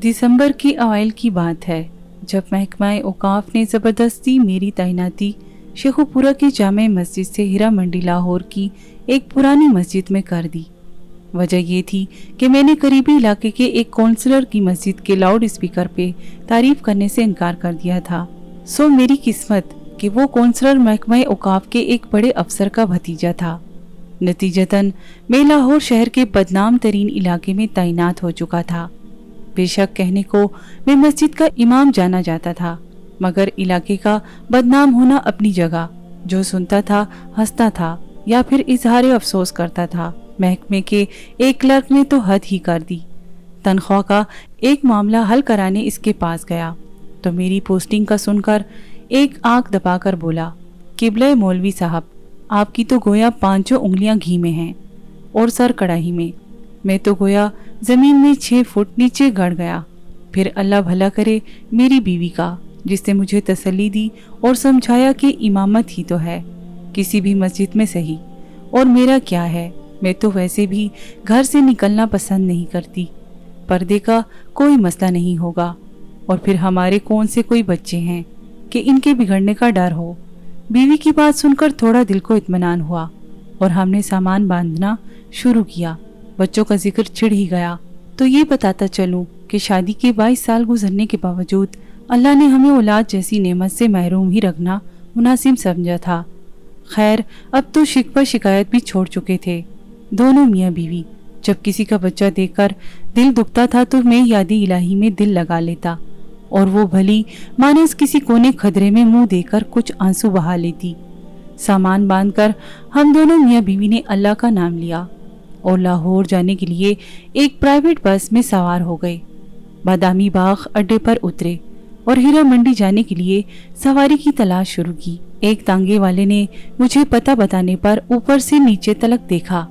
दिसंबर के अवाइल की बात है, जब महकमा औकाफ ने ज़बरदस्ती मेरी तैनाती शेखुपुरा की जामे मस्जिद से हीरा मंडी लाहौर की एक पुरानी मस्जिद में कर दी। वजह ये थी कि मैंने करीबी इलाके के एक काउंसलर की मस्जिद के लाउड स्पीकर पे तारीफ करने से इनकार कर दिया था। सो मेरी किस्मत कि वो काउंसलर महकमा औकाफ के एक बड़े अफसर का भतीजा था। नतीजतन मैं लाहौर शहर के बदनाम तरीन इलाके में तैनात हो चुका था। बेशक कहने को मैं मस्जिद का इमाम जाना जाता था, मगर इलाके का बदनाम होना अपनी जगह। जो सुनता था हंसता था या फिर इजहार अफसोस करता था। महकमे के एक क्लर्क ने तो हद ही कर दी। तनख्वाह का एक मामला हल कराने इसके पास गया तो मेरी पोस्टिंग का सुनकर एक आंख दबाकर बोला, किबले मौलवी साहब, आपकी तो गोया 5 उंगलियां घी में हैं और सर कढ़ाई में। मैं तो गोया जमीन में 6 फुट नीचे गड़ गया। फिर अल्लाह भला करे मेरी बीवी का, जिसने मुझे तसल्ली दी और समझाया कि इमामत ही तो है, किसी भी मस्जिद में सही। और मेरा क्या है, मैं तो वैसे भी घर से निकलना पसंद नहीं करती। पर्दे का कोई मसला नहीं होगा। और फिर हमारे कौन से कोई बच्चे हैं कि इनके बिगड़ने का डर हो। बीवी की बात सुनकर थोड़ा दिल को इत्मीनान हुआ और हमने सामान बांधना शुरू किया। बच्चों का जिक्र छिड़ ही गया तो ये बताता चलूं कि शादी के 22 साल गुजरने के बावजूद अल्लाह ने हमें औलाद जैसी नेमत से महरूम ही रखना मुनासिब समझा था। खैर, अब तो शिकवा शिकायत भी छोड़ चुके थे। दोनों मियाँ बीवी। जब किसी का बच्चा देखकर दिल दुखता था तो मैं यादी इलाही में दिल लगा लेता और वो भली मानस किसी कोने खदरे में मुंह देकर कुछ आंसू बहा लेती। सामान बांधकर हम दोनों मियाँ बीवी ने अल्लाह का नाम लिया और लाहौर जाने के लिए एक प्राइवेट बस में सवार हो गए। बादामी बाग अड्डे पर उतरे और हीरा मंडी जाने के लिए सवारी की तलाश शुरू की। एक तांगे वाले ने मुझे पता बताने पर ऊपर से नीचे तलक देखा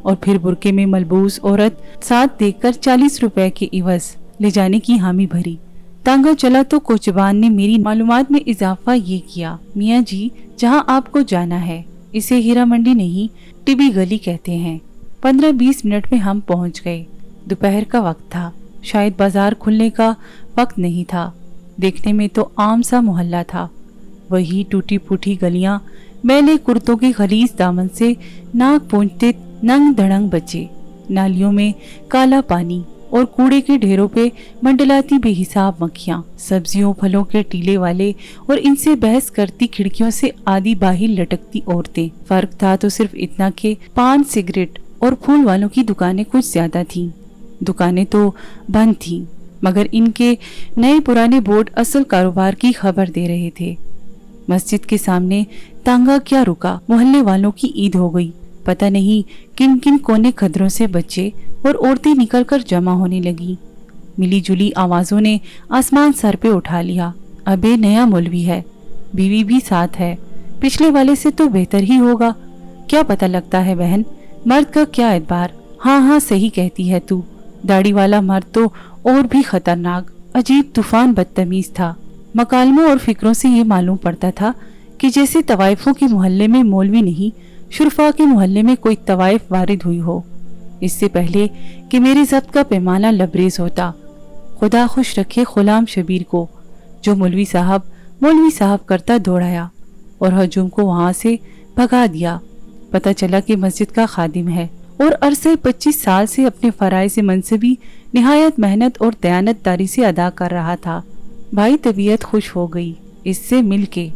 और फिर बुरके में मलबूस औरत साथ देखकर 40 रुपए के इवज ले जाने की हामी भरी। तांगा चला तो कोचबान ने मेरी मालूमात में इजाफा ये किया, मियाँ जी, जहाँ आपको जाना है इसे हीरा मंडी नहीं टिबी गली कहते हैं। 15-20 मिनट में हम पहुँच गए। दोपहर का वक्त था, शायद बाजार खुलने का वक्त नहीं था। देखने में तो आम सा मोहल्ला था। वही टूटी फूटी गलियां, मैले कुर्तों के खलीस दामन से नाक पहुँचते नंग धड़ंग बच्चे, नालियों में काला पानी और कूड़े के ढेरों पे मंडलाती बेहिसाब मक्खियां, सब्जियों फलों के टीले वाले और इनसे बहस करती खिड़कियों से आधी बाहिर लटकती औरतें। फर्क था तो सिर्फ इतना कि पान, सिगरेट और फूल वालों की दुकानें कुछ ज्यादा थीं। दुकानें तो बंद थीं, मगर इनके नए पुराने बोर्ड असल कारोबार की खबर दे रहे थे। मस्जिद के सामने तांगा क्या रुका, मोहल्ले वालों की ईद हो गई। पता नहीं किन किन कोने खदरों से बच्चे और औरतें निकलकर जमा होने लगी। मिली जुली आवाजों ने आसमान सर पे उठा लिया। अबे नया मौलवी है, बीवी भी साथ है, पिछले वाले से तो बेहतर ही होगा। क्या पता लगता है बहन, मर्द का क्या एतबार। हाँ हाँ सही कहती है तू। दाढ़ी वाला मर्द तो और भी खतरनाक, अजीब तूफान बदतमीज था। मकालमों और फिक्रों से ये मालूम पड़ता था कि जैसे तवाइफों के मोहल्ले में मौलवी नहीं, शुरफा के मोहल्ले में कोई तवाइफ वारिद हुई हो। इससे पहले कि मेरे ज़ब्त का पैमाना लबरेज होता, खुदा खुश रखे गुलाम शबीर को, जो मौलवी साहब करता दौड़ाया और हजूम को वहाँ से भगा दिया। पता चला कि मस्जिद का खादिम है और अरसे 25 साल से अपने फराइज़ मनसबी निहायत मेहनत और दयानतदारी से अदा कर रहा था। भाई तबीयत खुश हो गई इससे मिल के।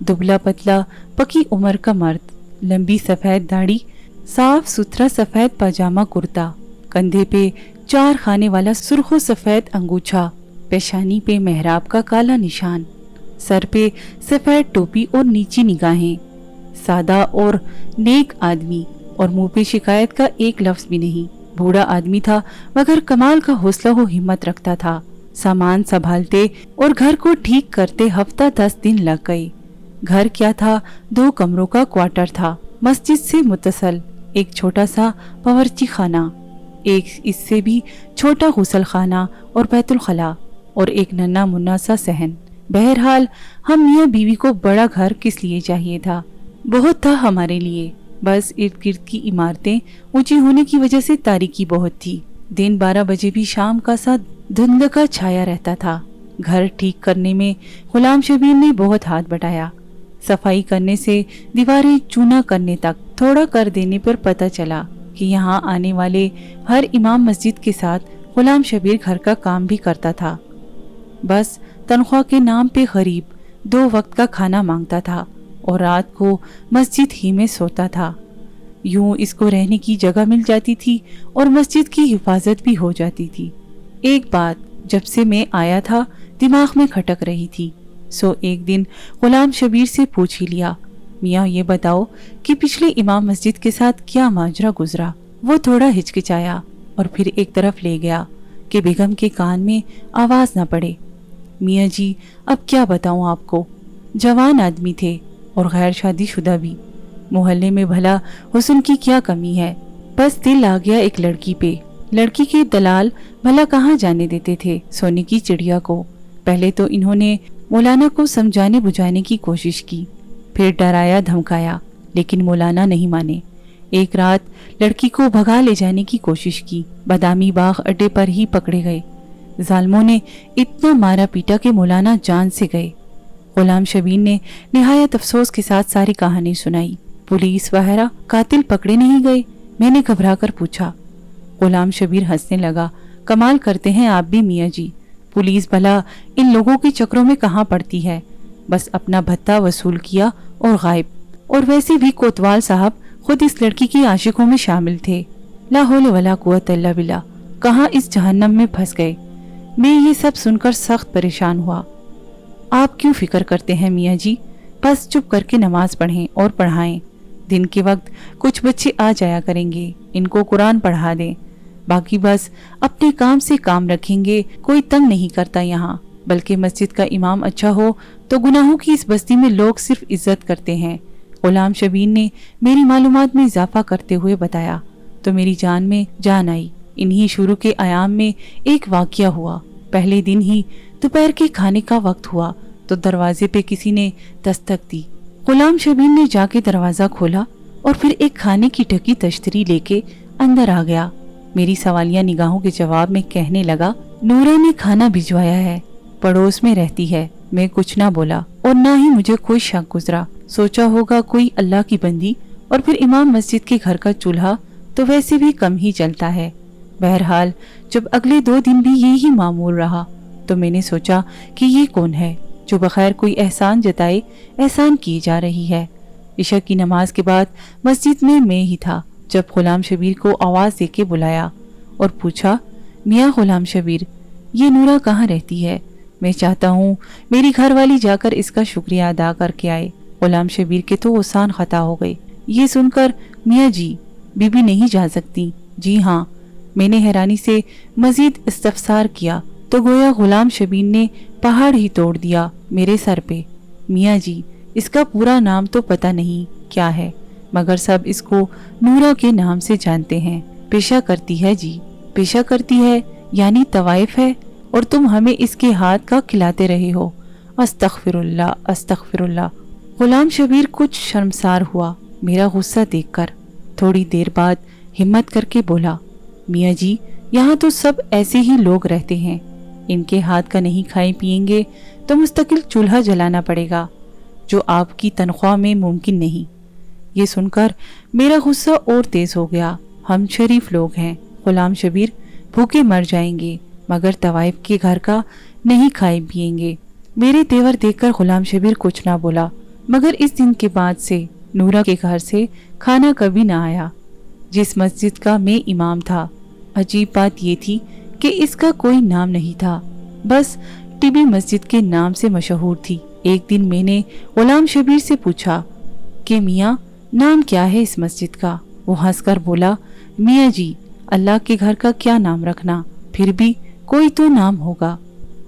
दुबला पतला पकी उम्र का मर्द, लंबी सफ़ेद दाढ़ी, साफ सुथरा सफ़ेद पजामा कुर्ता, कंधे पे 4 खाने वाला सुर्खो सफ़ेद अंगूछा, पेशानी पे मेहराब का काला निशान, सर पे सफ़ेद टोपी और नीची निगाहें। सादा और नेक आदमी और मुंह पे शिकायत का एक लफ्ज भी नहीं। बूढ़ा आदमी था मगर कमाल का हौसला व हिम्मत रखता था। सामान संभालते और घर को ठीक करते हफ्ता 10 दिन लग गए। घर क्या था, 2 कमरों का क्वार्टर था। मस्जिद से मुत्तसल एक छोटा सा बावर्ची खाना, एक इससे भी छोटा गुसल खाना और बैतुल खला और एक नन्हा मुन्ना सा सहन। बहरहाल हम मियाँ बीवी को बड़ा घर किस लिए चाहिए था, बहुत था हमारे लिए। बस इर्द गिर्द की इमारतें ऊंची होने की वजह से तारीकी बहुत थी। दिन 12 बजे भी शाम का सा धुंध का छाया रहता था। घर ठीक करने में गुलाम शबीर ने बहुत हाथ बटाया। सफाई करने से दीवारें चूना करने तक थोड़ा कर देने पर पता चला कि यहाँ आने वाले हर इमाम मस्जिद के साथ गुलाम शबीर घर का काम भी करता था। बस तनख्वाह के नाम पे गरीब 2 वक्त का खाना मांगता था और रात को मस्जिद ही में सोता था। यूं इसको रहने की जगह मिल जाती थी और मस्जिद की हिफाजत भी हो जाती थी। एक बात जब से मैं आया था दिमाग में खटक रही थी, सो एक दिन गुलाम शबीर से पूछ ही लिया, मियाँ ये बताओ कि पिछले इमाम मस्जिद के साथ क्या माजरा गुजरा। वो थोड़ा हिचकिचाया और फिर एक तरफ ले गया कि बेगम के कान में आवाज ना पड़े। मियाँ जी अब क्या बताऊं आपको, जवान आदमी थे और गैर शादीशुदा भी। मोहल्ले में भला हुस्न की क्या कमी है, बस दिल आ गया एक लड़की पे। लड़की के दलाल भला कहाँ जाने देते थे सोने की चिड़िया को। पहले तो इन्होंने मौलाना को समझाने बुझाने की कोशिश की, फिर डराया धमकाया, लेकिन मौलाना नहीं माने। एक रात लड़की को भगा ले जाने की कोशिश की, बादामी बाग अड्डे पर ही पकड़े गए। जालिमों ने इतना मारा पीटा कि मौलाना जान से गए। गुलाम शबीर ने निहायत अफसोस के साथ सारी कहानी सुनाई। पुलिस वगैरह कातिल पकड़े नहीं गए? मैंने घबरा कर पूछा। गुलाम शबीर हंसने लगा, कमाल करते हैं आप भी मियाँ जी, पुलिस भला इन लोगों के चक्रों में कहाँ पड़ती है, बस अपना भत्ता वसूल किया और गायब। और वैसे भी कोतवाल साहब खुद इस लड़की की आशिकों में शामिल थे। ला हौल वला कुव्वत इल्ला बिल्लाह, कहाँ इस जहन्नम में फंस गए। मैं ये सब सुनकर सख्त परेशान हुआ। आप क्यों फिक्र करते हैं मियाँ जी, बस चुप करके नमाज पढ़ें और पढ़ाएं। दिन के वक्त कुछ बच्चे आ जाया करेंगे, इनको कुरान पढ़ा दें। बाकी बस अपने काम से काम रखेंगे, कोई तंग नहीं करता यहाँ। बल्कि मस्जिद का इमाम अच्छा हो तो गुनाहों की इस बस्ती में लोग सिर्फ इज्जत करते हैं। गुलाम शबीर ने मेरी मालूमात में इजाफा करते हुए बताया तो मेरी जान में जान आई। इन्हीं शुरू के आयाम में एक वाकया हुआ। पहले दिन ही दोपहर के खाने का वक्त हुआ तो दरवाजे पे किसी ने दस्तक दी। गुलाम शबीर ने जाके दरवाजा खोला और फिर एक खाने की ढकी तश्तरी लेके अंदर आ गया। मेरी सवालिया निगाहों के जवाब में कहने लगा, नूरा ने खाना भिजवाया है, पड़ोस में रहती है। मैं कुछ ना बोला और ना ही मुझे कोई शक गुजरा। सोचा होगा कोई अल्लाह की बंदी, और फिर इमाम मस्जिद के घर का चूल्हा तो वैसे भी कम ही चलता है। बहरहाल जब अगले 2 दिन भी यही मामूल रहा तो मैंने सोचा कि ये कौन है जो बगैर कोई एहसान जताए एहसान की जा रही है। इशा की नमाज के बाद मस्जिद में मैं ही था जब गुलाम शबीर को आवाज देके बुलाया और पूछा, मियाँ गुलाम शबीर, ये नूरा कहाँ रहती है? मैं चाहता हूँ मेरी घरवाली जाकर इसका शुक्रिया अदा करके आए। गुलाम शबीर के तो ओसान खता हो गए। ये सुनकर, मियाँ जी बीबी नहीं जा सकती? जी हाँ। मैंने हैरानी से मजीद इस्तफसार किया तो गोया गुलाम शबीर ने पहाड़ ही तोड़ दिया मेरे सर पे। मियाँ जी इसका पूरा नाम तो पता नहीं क्या है, मगर सब इसको नूरा के नाम से जानते हैं। पेशा करती है जी, पेशा करती है यानी तवाइफ है, और तुम हमें इसके हाथ का खिलाते रहे हो। अस्तगफिरुल्लाह अस्तगफिरुल्लाह। गुलाम शबीर कुछ शर्मसार हुआ मेरा गुस्सा देखकर। थोड़ी देर बाद हिम्मत करके बोला, मियाँ जी यहाँ तो सब ऐसे ही लोग रहते हैं, इनके हाथ का नहीं खाए पिएंगे तो मुस्तकिल चूल्हा जलाना पड़ेगा, जो आपकी तनख्वाह में मुमकिन नहीं। ये सुनकर मेरा गुस्सा और तेज हो गया। हम शरीफ लोग हैं गुलाम शबीर, भूखे मर जाएंगे मगर तवाइफ के घर का नहीं खाए पिएंगे। मेरे तेवर देखकर गुलाम शबीर कुछ ना बोला, मगर इस दिन के बाद से नूरा के घर से खाना कभी ना आया, जिस मस्जिद का मैं इमाम था। अजीब बात ये थी कि इसका कोई नाम नहीं था, बस टीबी मस्जिद के नाम से मशहूर थी। एक दिन मैंने गुलाम शबीर से पूछा कि मियाँ नाम क्या है इस मस्जिद का? वो हंसकर बोला, मियाँ जी अल्लाह के घर का क्या नाम रखना, फिर भी कोई तो नाम होगा,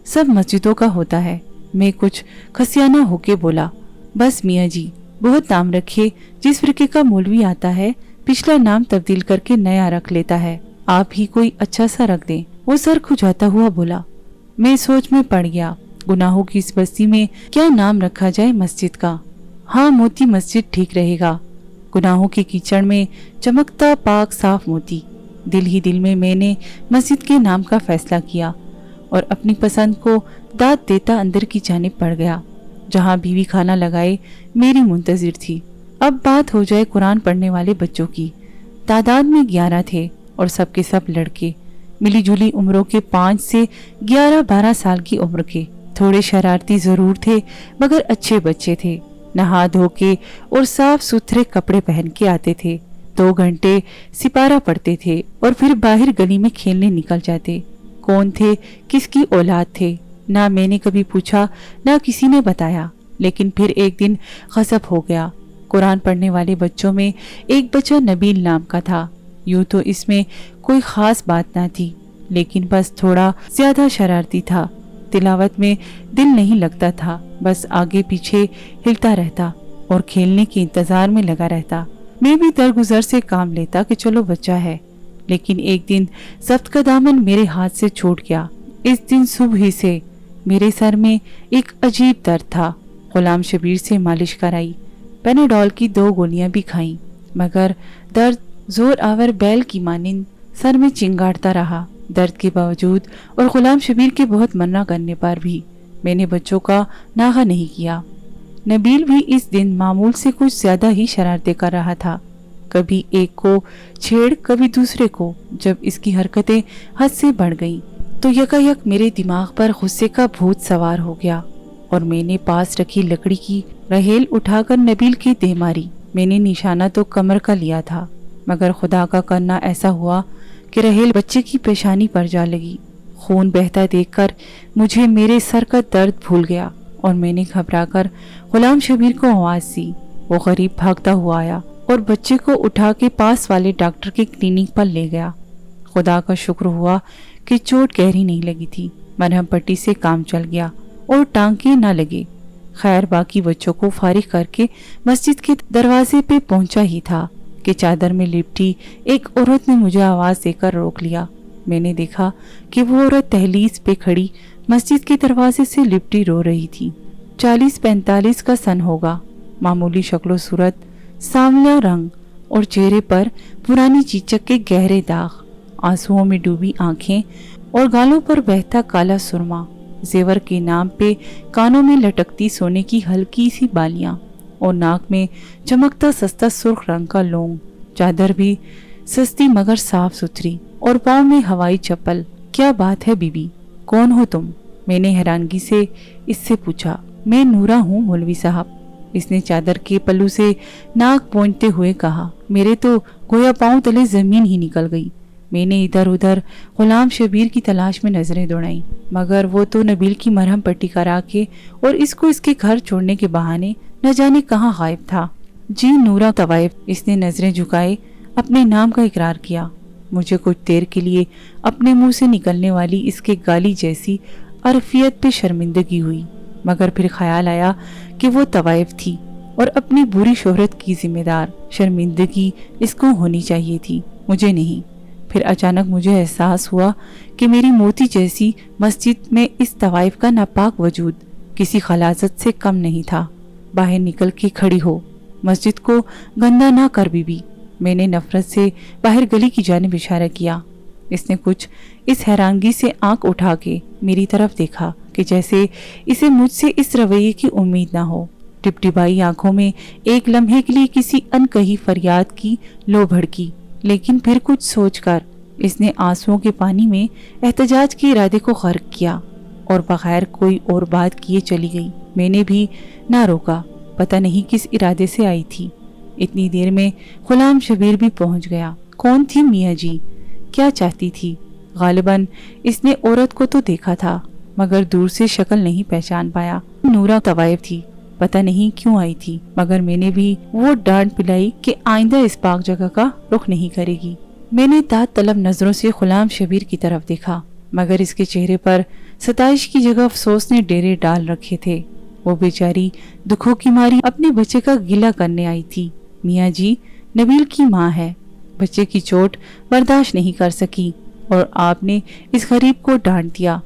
सब मस्जिदों का होता है। मैं कुछ खसियाना होके बोला, बस मियाँ जी बहुत नाम रखे, जिस फिरके का मौलवी आता है पिछला नाम तब्दील करके नया रख लेता है, आप ही कोई अच्छा सा रख दें। वो सर खुजाता हुआ बोला। मैं सोच में पड़ गया, गुनाहों की इस बस्ती में क्या नाम रखा जाए मस्जिद का? हाँ, मोती मस्जिद ठीक रहेगा। गुनाहों के कीचड़ में चमकता पाक साफ मोती। दिल ही दिल में मैंने मस्जिद के नाम का फैसला किया। اور اپنی پسند کو داد دیتا اندر کی جانب پڑ گیا جہاں بیوی کھانا لگائے میری منتظر تھی۔ اب بات ہو جائے قرآن پڑھنے والے بچوں کی۔ تعداد میں 11 تھے اور سب کے سب لڑکے، ملی جلی عمروں کے 5 سے 11-12 سال کی عمر کے۔ تھوڑے شرارتی ضرور تھے مگر اچھے بچے تھے، نہا دھو کے اور صاف ستھرے کپڑے پہن کے آتے تھے، 2 گھنٹے سپارہ پڑھتے تھے اور پھر باہر گلی میں کھیلنے نکل جاتے۔ کون تھے، کس کی اولاد تھے، نہ میں نے کبھی پوچھا نہ کسی نے بتایا، لیکن پھر ایک دن غضب ہو گیا۔ قرآن پڑھنے والے بچوں میں ایک بچہ نبیل نام کا تھا۔ یوں تو اس میں کوئی خاص بات نہ تھی، لیکن بس تھوڑا زیادہ شرارتی تھا۔ تلاوت میں دل نہیں لگتا تھا، بس آگے پیچھے ہلتا رہتا اور کھیلنے کے انتظار میں لگا رہتا۔ میں بھی درگزر سے کام لیتا کہ چلو بچہ ہے، لیکن ایک دن ضبط کا دامن میرے ہاتھ سے چھوٹ گیا۔ اس دن صبح ہی سے میرے سر میں ایک عجیب درد تھا۔ غلام شبیر سے مالش کرائی، پیناڈول کی 2 گولیاں بھی کھائیں، مگر درد زور آور بیل کی مانند سر میں چنگاڑتا رہا۔ درد کے باوجود اور غلام شبیر کے بہت منع کرنے پر بھی میں نے بچوں کا ناغہ نہیں کیا۔ نبیل بھی اس دن معمول سے کچھ زیادہ ہی شرارتیں کر رہا تھا، کبھی ایک کو چھیڑ کبھی دوسرے کو۔ جب اس کی حرکتیں حد سے بڑھ گئیں تو یکایک میرے دماغ پر غصے کا بھوت سوار ہو گیا اور میں نے پاس رکھی لکڑی کی رہیل اٹھا کر نبیل کی دے ماری۔ میں نے نشانہ تو کمر کا لیا تھا، مگر خدا کا کرنا ایسا ہوا کہ رہیل بچے کی پیشانی پر جا لگی۔ خون بہتا دیکھ کر مجھے میرے سر کا درد بھول گیا اور میں نے گھبرا کر غلام شبیر کو آواز دی۔ وہ غریب بھاگتا ہوا آیا اور بچے کو اٹھا کے پاس والے ڈاکٹر کے کلینک پر لے گیا۔ خدا کا شکر ہوا کہ چوٹ گہری نہیں لگی تھی، مرہم پٹی سے کام چل گیا اور ٹانکے نہ لگے۔ خیر باقی بچوں کو فارغ کر کے مسجد کے دروازے پہ پہنچا ہی تھا کہ چادر میں لپٹی ایک عورت نے مجھے آواز دے کر روک لیا۔ میں نے دیکھا کہ وہ عورت دہلیز پہ کھڑی مسجد کے دروازے سے لپٹی رو رہی تھی۔ 40-45 کا سن ہوگا، معمولی شکل و صورت، سانولا رنگ اور چہرے پر پرانی چیچک کے گہرے داغ، آنسوؤں میں ڈوبی آنکھیں اور گالوں پر بہتا کالا سرما، زیور کے نام پہ کانوں میں لٹکتی سونے کی ہلکی سی بالیاں اور ناک میں چمکتا سستا سرخ رنگ کا لونگ، چادر بھی سستی مگر صاف ستھری اور پاؤں میں ہوائی چپل۔ کیا بات ہے بی بی، کون ہو تم؟ میں نے حیرانگی سے اس سے پوچھا۔ میں نورا ہوں مولوی صاحب، اس نے چادر کے پلو سے ناک پونجھتے ہوئے کہا۔ میرے تو گویا پاؤں تلے زمین ہی نکل گئی۔ میں نے ادھر ادھر غلام شبیر کی تلاش میں نظریں دوڑائیں، مگر وہ تو نبیل کی مرہم پٹی کرا کے اور اس کو اس کے گھر چھوڑنے کے بہانے نہ جانے کہاں غائب تھا۔ جی نورا طوائف، اس نے نظریں جھکائے اپنے نام کا اقرار کیا۔ مجھے کچھ دیر کے لیے اپنے منہ سے نکلنے والی اس کے گالی جیسی عرفیت پہ شرمندگی ہوئی، مگر پھر خیال آیا کہ وہ طوائف تھی اور اپنی بری شہرت کی ذمہ دار۔ شرمندگی اس کو ہونی چاہیے تھی، مجھے نہیں۔ پھر اچانک مجھے احساس ہوا کہ میری موتی جیسی مسجد میں اس طوائف کا ناپاک وجود کسی خلاصت سے کم نہیں تھا۔ باہر نکل کے کھڑی ہو، مسجد کو گندا نہ کر بی بی۔ میں نے نفرت سے باہر گلی کی جانب اشارہ کیا۔ اس نے کچھ اس حیرانگی سے آنکھ اٹھا کے میری طرف دیکھا کہ جیسے اسے مجھ سے اس رویے کی امید نہ ہو۔ ٹپٹپائی آنکھوں میں ایک لمحے کے لیے کسی انکہی فریاد کی لو بھڑکی، لیکن پھر کچھ سوچ کر اس نے آنسوؤں کے پانی میں احتجاج کے ارادے کو غرق کیا اور بغیر کوئی اور بات کیے چلی گئی۔ میں نے بھی نہ روکا، پتہ نہیں کس ارادے سے آئی تھی۔ اتنی دیر میں غلام شبیر بھی پہنچ گیا۔ کون تھی میاں جی؟ کیا چاہتی تھی؟ غالباً اس نے عورت کو تو دیکھا تھا مگر دور سے شکل نہیں پہچان پایا۔ نورا طوائف تھی، پتہ نہیں کیوں آئی تھی، مگر میں نے بھی وہ ڈانٹ پلائی کہ آئندہ اس پاک جگہ کا رخ نہیں کرے گی۔ میں نے داد طلب نظروں سے غلام شبیر کی طرف دیکھا، مگر اس کے چہرے پر ستائش کی جگہ افسوس نے ڈیرے ڈال رکھے تھے۔ وہ بیچاری دکھوں کی ماری اپنے بچے کا گلہ کرنے آئی تھی۔ میاں جی نبیل کی ماں ہے، بچے کی چوٹ برداشت نہیں کر سکی اور آپ نے اس غریب کو ڈانٹ دیا۔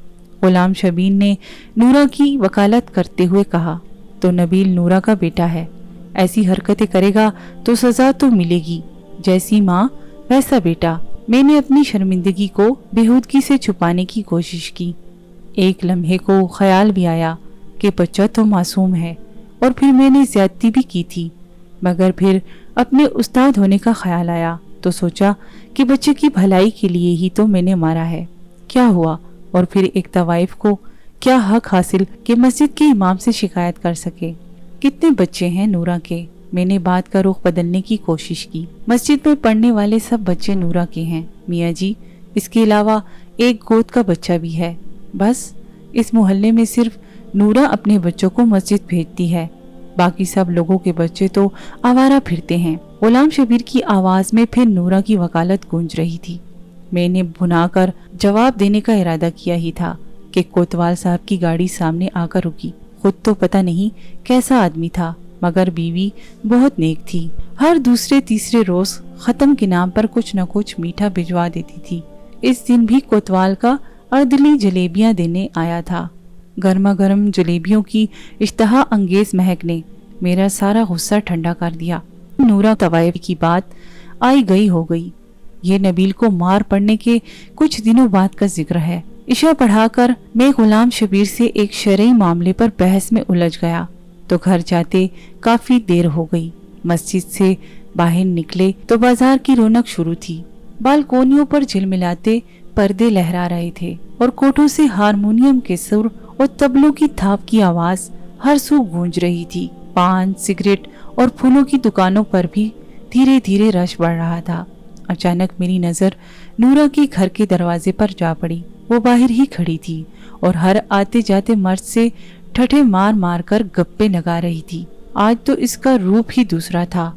غلام شبیر نے نورا کی وکالت کرتے ہوئے کہا، تو نبیل نورا کا بیٹا ہے، ایسی حرکتیں کرے گا تو سزا تو ملے گی، جیسی ماں ویسا بیٹا۔ میں نے اپنی شرمندگی کو بےہودگی سے چھپانے کی کوشش کی۔ ایک لمحے کو خیال بھی آیا کہ بچہ تو معصوم ہے اور پھر میں نے زیادتی بھی کی تھی، مگر پھر اپنے استاد ہونے کا خیال آیا تو سوچا کہ بچے کی بھلائی کے لیے ہی تو میں نے مارا ہے، کیا ہوا؟ اور پھر ایک طوائف کو کیا حق حاصل کہ مسجد کے امام سے شکایت کر سکے؟ کتنے بچے ہیں نورا کے؟ میں نے بات کا رخ بدلنے کی کوشش کی۔ مسجد میں پڑھنے والے سب بچے نورا کے ہیں میاں جی، اس کے علاوہ ایک گود کا بچہ بھی ہے۔ بس اس محلے میں صرف نورا اپنے بچوں کو مسجد بھیجتی ہے، باقی سب لوگوں کے بچے تو آوارہ پھرتے ہیں۔ غلام شبیر کی آواز میں پھر نورا کی وکالت گونج رہی تھی۔ میں نے بھنا کر جواب دینے کا ارادہ کیا ہی تھا کہ کوتوال صاحب کی گاڑی سامنے آ کر رکی۔ خود تو پتہ نہیں کیسا آدمی تھا، مگر بیوی بہت نیک تھی۔ ہر دوسرے تیسرے روز ختم کے نام پر کچھ نہ کچھ میٹھا بھجوا دیتی تھی۔ اس دن بھی کوتوال کا اردلی جلیبیاں دینے آیا تھا۔ گرما گرم جلیبیوں کی اشتہا انگیز مہک نے میرا سارا غصہ ٹھنڈا کر دیا۔ نورا طوائف کی بات آئی گئی ہو گئی۔ یہ نبیل کو مار پڑنے کے کچھ دنوں بعد کا ذکر ہے۔ عشاء پڑھا کر میں غلام شبیر سے ایک شرعی معاملے پر بحث میں الجھ گیا تو گھر جاتے کافی دیر ہو گئی۔ مسجد سے باہر نکلے تو بازار کی رونق شروع تھی۔ بالکونیوں پر جھلملاتے پردے لہرا رہے تھے اور کوٹھوں سے ہارمونیم کے سر اور طبلوں کی تھاپ کی آواز ہر سو گونج رہی تھی۔ پان، سگریٹ اور پھولوں کی دکانوں پر بھی دھیرے دھیرے رش بڑھ رہا تھا۔ اچانک میری نظر نورا کے گھر کے دروازے پر جا پڑی۔ وہ باہر ہی کھڑی تھی اور ہر آتے جاتے مرد سے ٹھٹھے مار مار کر گپے لگا رہی تھی۔ آج تو اس کا روپ ہی دوسرا تھا۔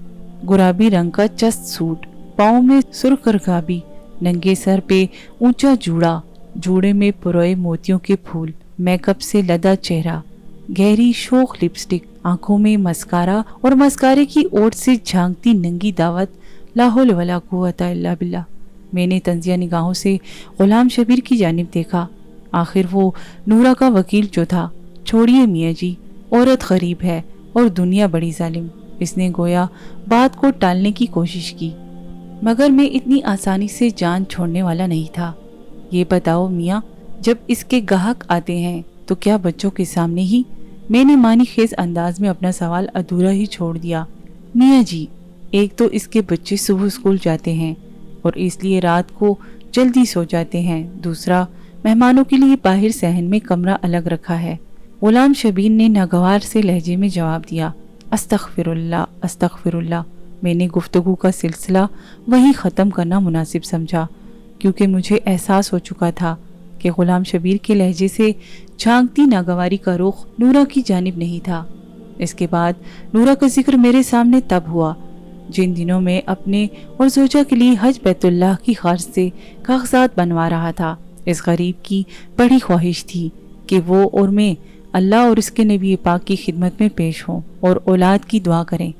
گلابی رنگ کا چست سوٹ، پاؤں میں سرخ رکابی، ننگے سر پہ اونچا جوڑا، جوڑے میں پروئے موتیوں کے پھول، میک اپ سے لدا چہرہ، گہری شوخ لپسٹک، آنکھوں میں مسکارا اور مسکارے کی اوٹ سے جھانکتی ننگی دعوت۔ لا حول ولا قوت الا باللہ۔ میں نے طنزیہ نگاہوں سے غلام شبیر کی جانب دیکھا۔ آخر وہ نورا کا وکیل جو تھا۔ چھوڑیے میاں جی، عورت غریب ہے اور دنیا بڑی ظالم۔ اس نے گویا بات کو ٹالنے کی کوشش کی، مگر میں اتنی آسانی سے جان چھوڑنے والا نہیں تھا۔ یہ بتاؤ میاں، جب اس کے گاہک آتے ہیں تو کیا بچوں کے سامنے ہی؟ میں نے معنی خیز انداز میں اپنا سوال ادھورا ہی چھوڑ دیا۔ میاں جی، ایک تو اس کے بچے صبح اسکول جاتے ہیں اور اس لیے رات کو جلدی سو جاتے ہیں، دوسرا مہمانوں کے لیے باہر صحن میں کمرہ الگ رکھا ہے۔ غلام شبیر نے ناگوار سے لہجے میں جواب دیا۔ استغفر اللہ، استغفر اللہ۔ میں نے گفتگو کا سلسلہ وہی ختم کرنا مناسب سمجھا، کیونکہ مجھے احساس ہو چکا تھا کہ غلام شبیر کے لہجے سے جھانکتی ناگواری کا رخ نورا کی جانب نہیں تھا۔ اس کے بعد نورا کا ذکر میرے سامنے تب ہوا جن دنوں میں اپنے اور زوجہ کے لیے حج بیت اللہ کی خرچ سے کاغذات بنوا رہا تھا۔ اس غریب کی بڑی خواہش تھی کہ وہ اور میں اللہ اور اس کے نبی پاک کی خدمت میں پیش ہوں اور اولاد کی دعا کریں۔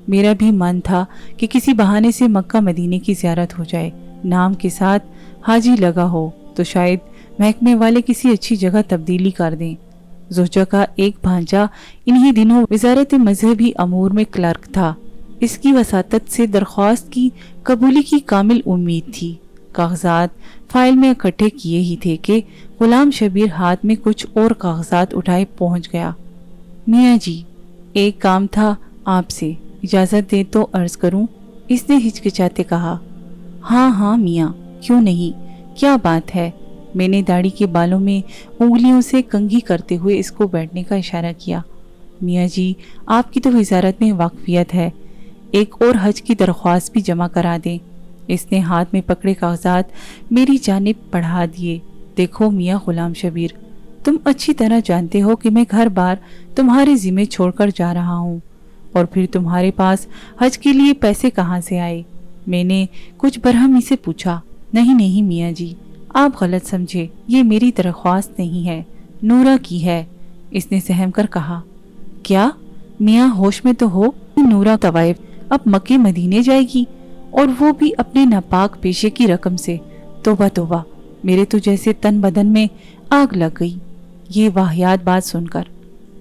میرا بھی من تھا کہ کسی بہانے سے مکہ مدینے کی زیارت ہو جائے، نام کے ساتھ حاجی لگا ہو تو شاید محکمے والے کسی اچھی جگہ تبدیلی کر دیں۔ زوجہ کا ایک بھانجا انہی دنوں وزارت مذہبی امور میں کلرک تھا۔ اس کی وساطت سے درخواست کی قبولی کی کامل امید تھی۔ کاغذات فائل میں اکٹھے کیے ہی تھے کہ غلام شبیر ہاتھ میں کچھ اور کاغذات اٹھائے پہنچ گیا۔ میاں جی، ایک کام تھا آپ سے، اجازت دے تو عرض کروں؟ اس نے ہچکچاتے کہا۔ ہاں ہاں میاں، کیوں نہیں، کیا بات ہے؟ میں نے داڑھی کے بالوں میں انگلیوں سے کنگھی کرتے ہوئے اس کو بیٹھنے کا اشارہ کیا۔ میاں جی، آپ کی تو وزارت میں واقفیت ہے، ایک اور حج کی درخواست بھی جمع کرا دیں۔ اس نے ہاتھ میں پکڑے کاغذات میری جانب بڑھا دیے۔ دیکھو میاں غلام شبیر، تم اچھی طرح جانتے ہو کہ میں گھر بار تمہارے ذمہ چھوڑ کر جا رہا ہوں، اور پھر تمہارے پاس حج کے لیے پیسے کہاں سے آئے؟ میں نے کچھ برہمی سے پوچھا۔ نہیں نہیں میاں جی، آپ غلط سمجھے، یہ میری درخواست نہیں ہے، نورا کی ہے، اس نے سہم کر کہا۔ کیا؟ میاں ہوش میں تو ہو؟ نورا طوائف اب مکے مدینے جائے گی، اور وہ بھی اپنے ناپاک پیشے کی رقم سے؟ توبہ توبہ، میرے تو جیسے تن بدن میں آگ لگ گئی یہ واہیات بات سن کر۔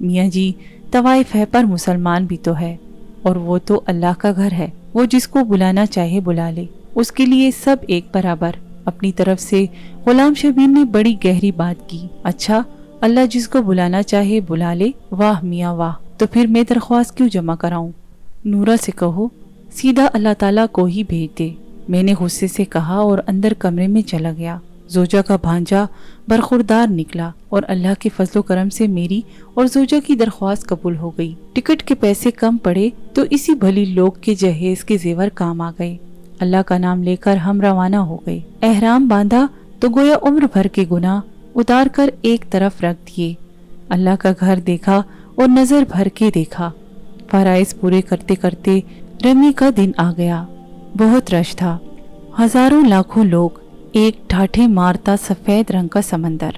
میاں جی، طوائف ہے پر مسلمان بھی تو ہے، اور وہ تو اللہ کا گھر ہے، وہ جس کو بلانا چاہے بلا لے، اس کے لیے سب ایک برابر۔ अपनी तरफ से गुलाम शबीर ने बड़ी गहरी बात की। अच्छा, अल्लाह जिसको बुलाना चाहे बुला ले। वाह मियाँ वाह, तो फिर मैं दरख्वास्त क्यों जमा कराऊं? नूरा से कहो सीधा अल्लाह ताला को ही भेज दे। मैंने गुस्से से कहा और अंदर कमरे में चला गया। जोजा का भांजा बरखुरदार निकला और अल्लाह के फजलो करम से मेरी और जोजा की दरख्वास्त कबूल हो गई। टिकट के पैसे कम पड़े तो इसी भली लोग के जहेज के जेवर काम आ गए। अल्लाह का नाम लेकर हम रवाना हो गए। एहराम बांधा तो गोया उम्र भर के गुनाह उतार कर एक तरफ रख दिए। अल्लाह का घर देखा और नजर भर के देखा। फराइज पूरे करते करते रमी का दिन आ गया। बहुत रश था, हजारों लाखों लोग, एक ठाठे मारता सफेद रंग का समंदर।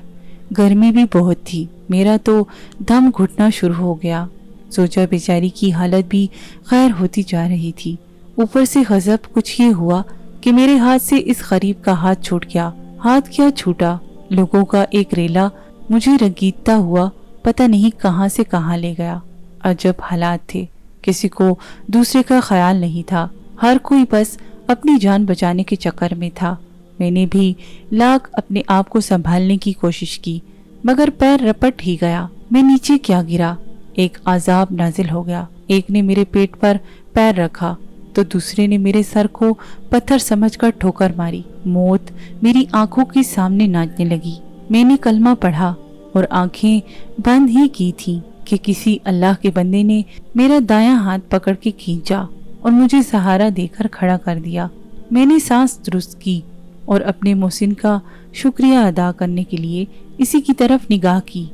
गर्मी भी बहुत थी। मेरा तो दम घुटना शुरू हो गया। सोचा बेचारी की हालत भी खैर होती जा रही थी। ऊपर से गजब कुछ ये हुआ कि मेरे हाथ से इस गरीब का हाथ छूट गया। हाथ क्या छूटा, लोगों का एक रेला मुझे रंगीतता हुआ पता नहीं कहां से कहां ले गया। अजब हालात थे, किसी को दूसरे का ख्याल नहीं था। हर कोई बस अपनी जान बचाने के चक्कर में था। मैंने भी लाख अपने आप को संभालने की कोशिश की, मगर पैर रपट ही गया। मैं नीचे क्या गिरा, एक अजाब नाजिल हो गया। एक ने मेरे पेट पर पैर रखा तो दूसरे ने मेरे सर को पत्थर समझकर ठोकर मारी। मौत मेरी आंखों के सामने नाचने लगी। मैंने कलमा पढ़ा और आंखें बंद ही की थी कि किसी अल्लाह के बंदे ने मेरा दायां हाथ पकड़ के खींचा और मुझे सहारा देकर खड़ा कर दिया। मैंने सांस दुरुस्त की और अपने मोहसिन का शुक्रिया अदा करने के लिए इसी की तरफ निगाह की।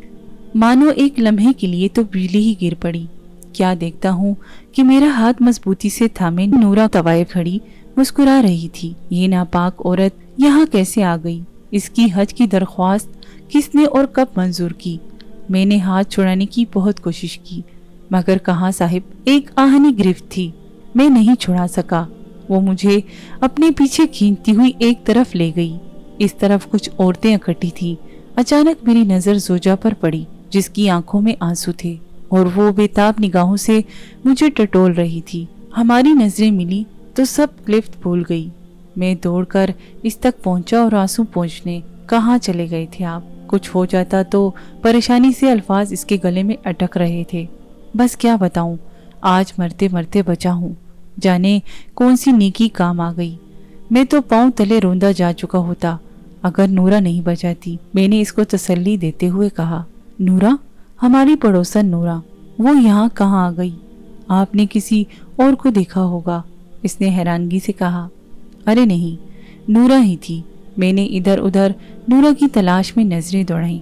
मानो एक लम्हे के लिए तो बिजली ही गिर पड़ी। क्या देखता हूँ कि मेरा हाथ मजबूती से थामे नूरा तवाए खड़ी मुस्कुरा रही थी। ये नापाक औरत यहाँ कैसे आ गई? इसकी हज की दरख्वास्त किसने और कब मंजूर की? मैंने हाथ छुड़ाने की बहुत कोशिश की, मगर कहाँ साहिब, एक आहनी गिरफ्त थी। मैं नहीं छुड़ा सका। वो मुझे अपने पीछे खींचती हुई एक तरफ ले गई। इस तरफ कुछ औरतें इकट्ठी थी। अचानक मेरी नजर जोजा पर पड़ी, जिसकी आंखों में आंसू थे और वो बेताब निगाहों से मुझे टटोल रही थी। हमारी नजरें मिली तो सब लिफ्ट भूल गई। मैं दौड़कर इस तक पहुंचा और आंसू पोंछने। कहाँ चले गए थे आप? कुछ हो जाता तो परेशानी से अल्फाज इसके गले में अटक रहे थे। बस क्या बताऊं, आज मरते मरते बचा हूँ। जाने कौन सी नेकी काम आ गई। मैं तो पांव तले रोंदा जा चुका होता अगर नूरा नहीं बचाती। मैंने इसको तसल्ली देते हुए कहा, नूरा, हमारी पड़ोसन नूरा, वो यहाँ कहाँ आ गई? आपने किसी और को देखा होगा। इसने हैरानगी से कहा। अरे नहीं, नूरा ही थी। मैंने इधर उधर नूरा की तलाश में नजरें दौड़ाई,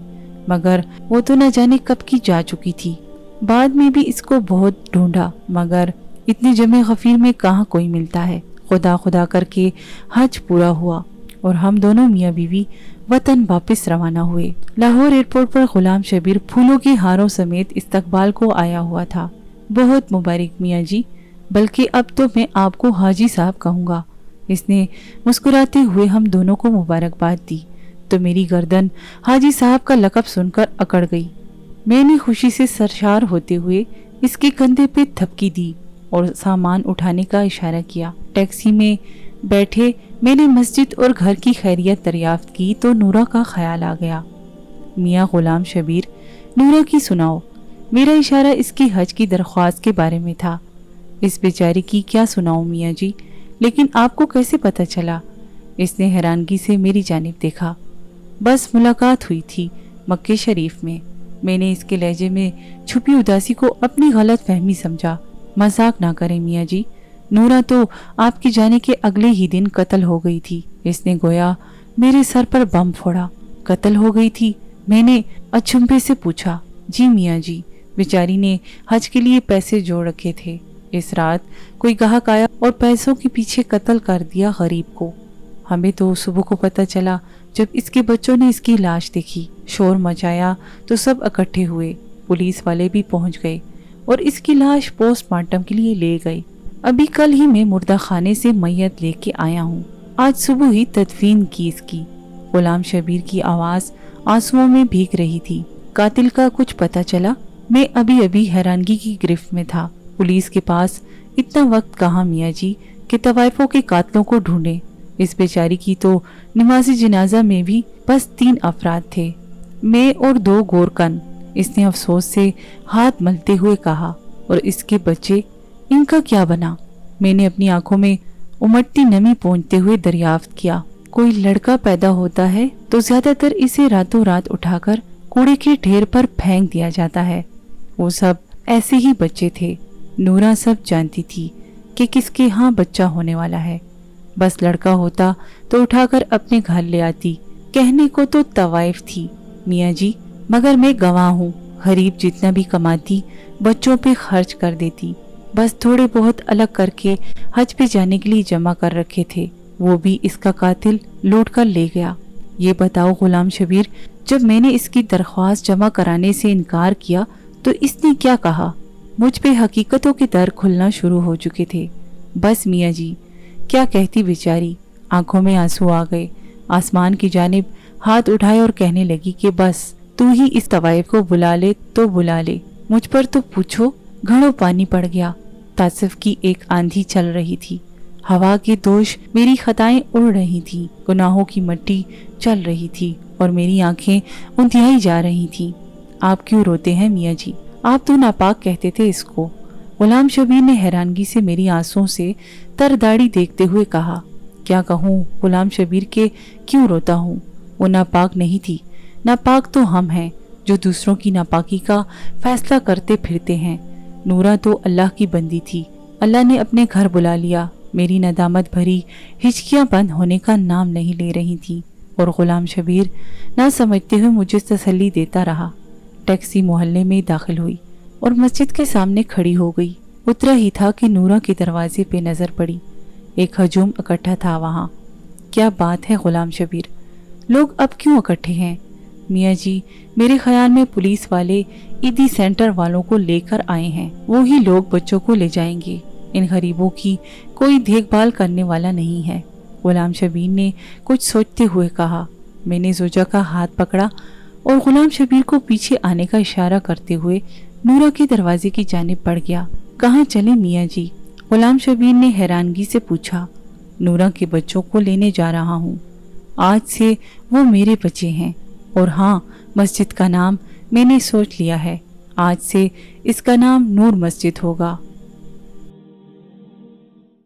मगर वो तो न जाने कब की जा चुकी थी। बाद में भी इसको बहुत ढूंढा, मगर इतने जमे गफीर में कहाँ कोई मिलता है। खुदा खुदा करके हज पूरा हुआ और हम दोनों मियाँ बीवी वतन वापस रवाना हुए। लाहौर एयरपोर्ट पर गुलाम शबीर फूलों के हारों समेत इस्तकबाल को आया हुआ था। बहुत मुबारक मियाँ जी, बल्कि अब तो मैं आपको हाजी साहब कहूँगा। इसने मुस्कुराते हुए हम दोनों को मुबारकबाद दी तो मेरी गर्दन हाजी साहब का लक़ब सुनकर अकड़ गई। मैंने खुशी से सरशार होते हुए इसके कंधे पे थपकी दी और सामान उठाने का इशारा किया। टैक्सी में बैठे मैंने मस्जिद और घर की खैरियत दरियाफ्त की तो नूरा का ख्याल आ गया। मियाँ गुलाम शबीर, नूरा की सुनाओ। मेरा इशारा इसकी हज की दरख्वास्त के बारे में था। इस बेचारी की क्या सुनाऊं मियाँ जी, लेकिन आपको कैसे पता चला? इसने हैरानगी से मेरी जानिब देखा। बस मुलाकात हुई थी मक्के शरीफ में। मैंने इसके लहजे में छुपी उदासी को अपनी गलत फहमी समझा। मजाक ना करें मियाँ जी, नूरा तो आपके जाने के अगले ही दिन कत्ल हो गई थी। इसने गोया मेरे सर पर बम फोड़ा। कत्ल हो गई थी? मैंने अचंभे से पूछा। जी मियाँ जी, बेचारी ने हज के लिए पैसे जोड़ रखे थे। इस रात कोई गाहक आया और पैसों के पीछे कत्ल कर दिया गरीब को। हमें तो सुबह को पता चला जब इसके बच्चों ने इसकी लाश देखी। शोर मचाया तो सब इकट्ठे हुए। पुलिस वाले भी पहुंच गए और इसकी लाश पोस्टमार्टम के लिए ले गए। अभी कल ही मैं मुर्दा खाने से मैयत लेके आया हूँ। आज सुबह ही तदफीन की इसकी। गुलाम शबीर की आवाज आंसुओं में भीग रही थी। कातिल का कुछ पता चला? मैं अभी अभी हैरानगी की गिरफ्त में था। पुलिस के पास इतना वक्त कहाँ मियाँ जी कि तवाइफों के कातलों को ढूंढे। इस बेचारी की तो नमाज़ी जनाजा में भी बस 3 अफराद थे, मैं और 2 गोरकन। इसने अफसोस से हाथ मलते हुए कहा। और इसके बच्चे, इनका क्या बना? मैंने अपनी आंखों में उमड़ती नमी पोंछते हुए दरियाफ्त किया। कोई लड़का पैदा होता है तो ज्यादातर इसे रातों रात उठाकर कूड़े के ढेर पर फेंक दिया जाता है। वो सब ऐसे ही बच्चे थे। नूरा सब जानती थी कि किसके यहाँ बच्चा होने वाला है। बस लड़का होता तो उठाकर अपने घर ले आती। कहने को तो तवाइफ थी मियाँ जी, मगर मैं गवाह हूँ, गरीब जितना भी कमाती बच्चों पे खर्च कर देती। बस थोड़े बहुत अलग करके हज पे जाने के लिए जमा कर रखे थे, वो भी इसका कातिल लूट कर ले गया। ये बताओ गुलाम शबीर, जब मैंने इसकी दरख्वास्त जमा कराने से इनकार किया तो इसने क्या कहा? मुझ पे हकीकतों के दर खुलना शुरू हो चुके थे। बस मियाँ जी, क्या कहती बेचारी। आंखों में आंसू आ गए। आसमान की जानिब हाथ उठाए और कहने लगी कि बस तू ही इस तवाइफ को बुला ले तो बुला ले, मुझ पर तो पूछो घड़ों पानी पड़ गया। तासिफ की एक आंधी चल रही थी। हवा के दोष मेरी खताएं उड़ रही थी, गुनाहों की मट्टी चल रही थी और मेरी आंखें उंधियाई जा रही थीं। आप क्यों रोते हैं मियाँ जी? आप तो नापाक कहते थे इसको। गुलाम शबीर ने हैरानगी से मेरी आंसुओं से तरदाड़ी देखते हुए कहा। क्या कहूँ गुलाम शबीर के क्यों रोता हूँ? वो नापाक नहीं थी, नापाक तो हम हैं जो दूसरों की नापाकी का फैसला करते फिरते हैं। नूरा तो अल्लाह की बंदी थी, अल्लाह ने अपने घर बुला लिया। मेरी नदामत भरी हिचकियां बंद होने का नाम नहीं ले रही थी और गुलाम शबीर ना समझते हुए मुझे तसल्ली देता रहा। टैक्सी मोहल्ले में दाखिल हुई और मस्जिद के सामने खड़ी हो गई। उतरा ही था कि नूरा के दरवाजे पे नजर पड़ी। एक हजूम इकट्ठा था वहाँ। क्या बात है गुलाम शबीर, लोग अब क्यों इकट्ठे हैं? मियाँ जी, मेरे ख्याल में पुलिस वाले ईदी सेंटर वालों को लेकर आए हैं। वो ही लोग बच्चों को ले जाएंगे। इन गरीबों की कोई देखभाल करने वाला नहीं है। गुलाम शबीर ने कुछ सोचते हुए कहा। मैंने जोजा का हाथ पकड़ा और गुलाम शबीर को पीछे आने का इशारा करते हुए नूरा के दरवाजे की जानिब बढ़ गया। कहाँ चले मियाँ जी? गुलाम शबीर ने हैरानगी से पूछा। नूरा के बच्चों को लेने जा रहा हूँ। आज से वो मेरे बच्चे हैं। और हाँ, मस्जिद का नाम मैंने सोच लिया है। आज से इसका नाम नूर मस्जिद होगा।